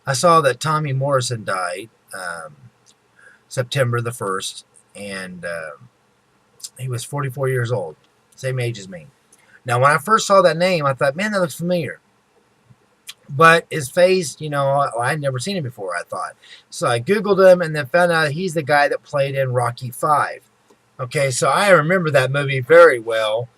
I saw that Tommy Morrison died September the 1st, and he was 44 years old, same age as me. Now, when I first saw that name, I thought, man, that looks familiar. But his face, I'd never seen him before, I thought. So I Googled him and then found out he's the guy that played in Rocky 5. Okay, so I remember that movie very well.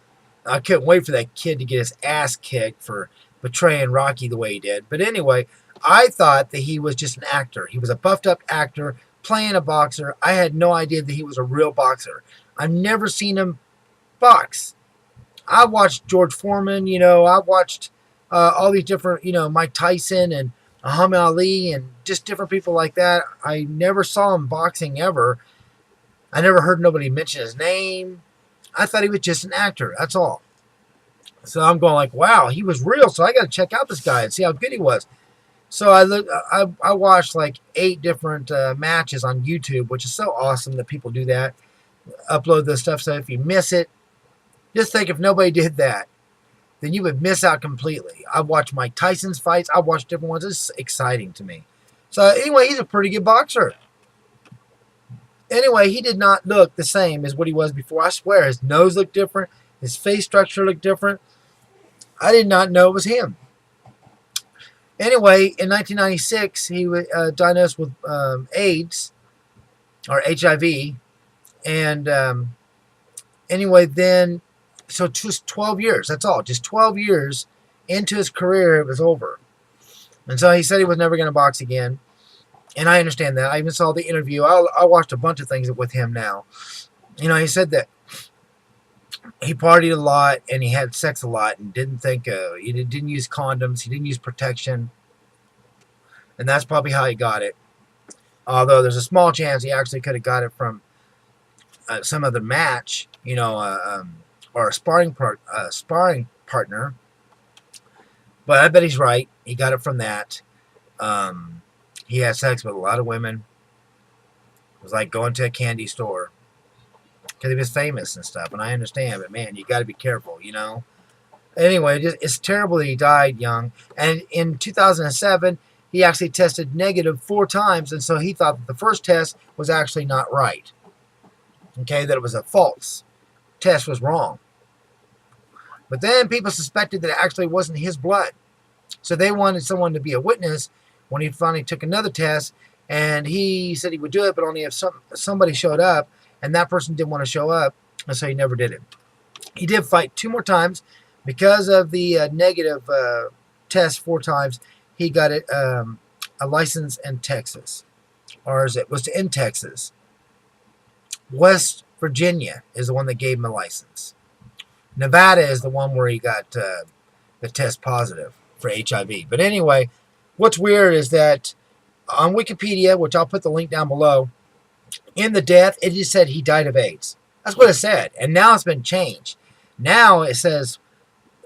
I couldn't wait for that kid to get his ass kicked for betraying Rocky the way he did. But anyway, I thought that he was just an actor. He was a buffed up actor playing a boxer. I had no idea that he was a real boxer. I've never seen him box. I watched George Foreman, I watched all these different, Mike Tyson and Muhammad Ali and just different people like that. I never saw him boxing ever. I never heard nobody mention his name. I thought he was just an actor. That's all. So I'm going like, wow, he was real. So I got to check out this guy and see how good he was. So I watched like 8 different matches on YouTube, which is so awesome that people do that. Upload this stuff. So if you miss it, just think if nobody did that, then you would miss out completely. I watched Mike Tyson's fights. I watched different ones. It's exciting to me. So anyway, he's a pretty good boxer. Anyway, he did not look the same as what he was before. I swear, his nose looked different. His face structure looked different. I did not know it was him. Anyway, in 1996, he was diagnosed with AIDS or HIV. And anyway, then, so just 12 years. That's all. Just 12 years into his career, it was over. And so he said he was never going to box again. And I understand that. I even saw the interview. I watched a bunch of things with him now. He said that he partied a lot and he had sex a lot and didn't he didn't use condoms. He didn't use protection. And that's probably how he got it. Although there's a small chance he actually could have got it from some other match, or a sparring partner. But I bet he's right. He got it from that. He had sex with a lot of women. It was like going to a candy store because he was famous and stuff. And I understand, but man, you got to be careful, Anyway, it's terrible that he died young. And in 2007, he actually tested negative 4 times. And so he thought that the first test was actually not right. Okay, that it was a false test, was wrong. But then people suspected that it actually wasn't his blood. So they wanted someone to be a witness when he finally took another test, and he said he would do it, but only if somebody showed up, and that person didn't want to show up, and so he never did it. He did fight 2 more times. Because of the negative test 4 times, he got it a license in Texas, or it was in Texas. West Virginia is the one that gave him a license. Nevada is the one where he got the test positive for HIV. But anyway, what's weird is that on Wikipedia, which I'll put the link down below, in the death, it just said he died of AIDS. That's what it said. And now it's been changed. Now it says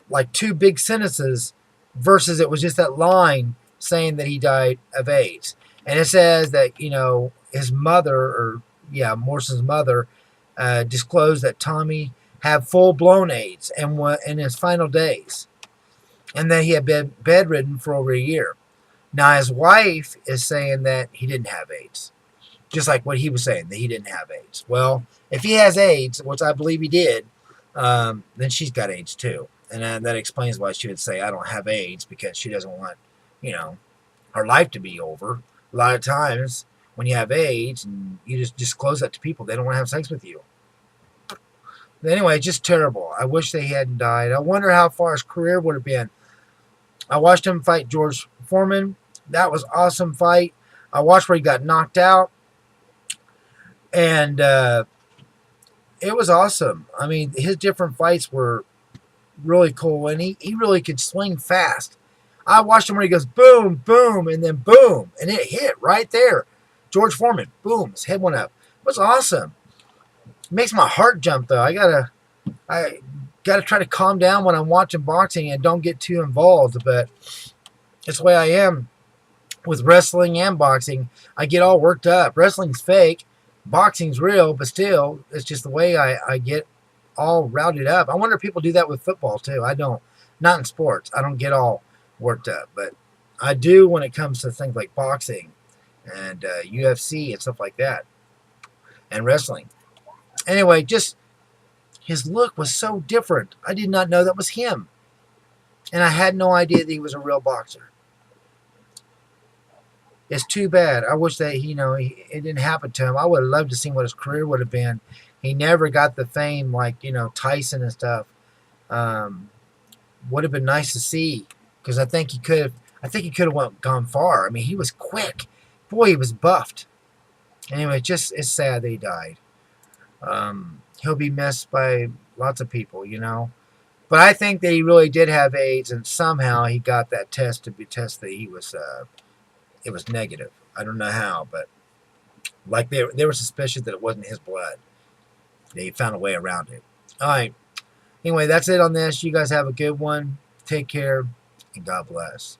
like 2 big sentences versus it was just that line saying that he died of AIDS. And it says that, his mother, Morrison's mother, disclosed that Tommy had full-blown AIDS and in his final days. And that he had been bedridden for over a year. Now, his wife is saying that he didn't have AIDS. Just like what he was saying, that he didn't have AIDS. Well, if he has AIDS, which I believe he did, then she's got AIDS too. And that explains why she would say, I don't have AIDS, because she doesn't want, her life to be over. A lot of times, when you have AIDS, and you just disclose that to people, they don't want to have sex with you. But anyway, just terrible. I wish they hadn't died. I wonder how far his career would have been. I watched him fight George Foreman. That was an awesome fight. I watched where he got knocked out. And it was awesome. I mean, his different fights were really cool. And he really could swing fast. I watched him where he goes boom, boom, and then boom. And it hit right there. George Foreman, boom, his head went up. It was awesome. It makes my heart jump, though. I gotta try to calm down when I'm watching boxing and don't get too involved. But it's the way I am with wrestling and boxing. I get all worked up. Wrestling's fake. Boxing's real, but still, it's just the way I get all routed up. I wonder if people do that with football, too. I don't. Not in sports. I don't get all worked up. But I do when it comes to things like boxing and UFC and stuff like that, and wrestling. Anyway, just his look was so different. I did not know that was him, and I had no idea that he was a real boxer. It's too bad. I wish that it didn't happen to him. I would have loved to see what his career would have been. He never got the fame like Tyson and stuff. Um, would have been nice to see because I think he could have. I think he could have gone far. I mean, he was quick. Boy, he was buffed. Anyway, just it's sad that he died. He'll be missed by lots of people. But I think that he really did have AIDS, and somehow he got that test to be tested that he was. It was negative. I don't know how, but like they were suspicious that it wasn't his blood. They found a way around it. All right. Anyway, that's it on this. You guys have a good one. Take care, and God bless.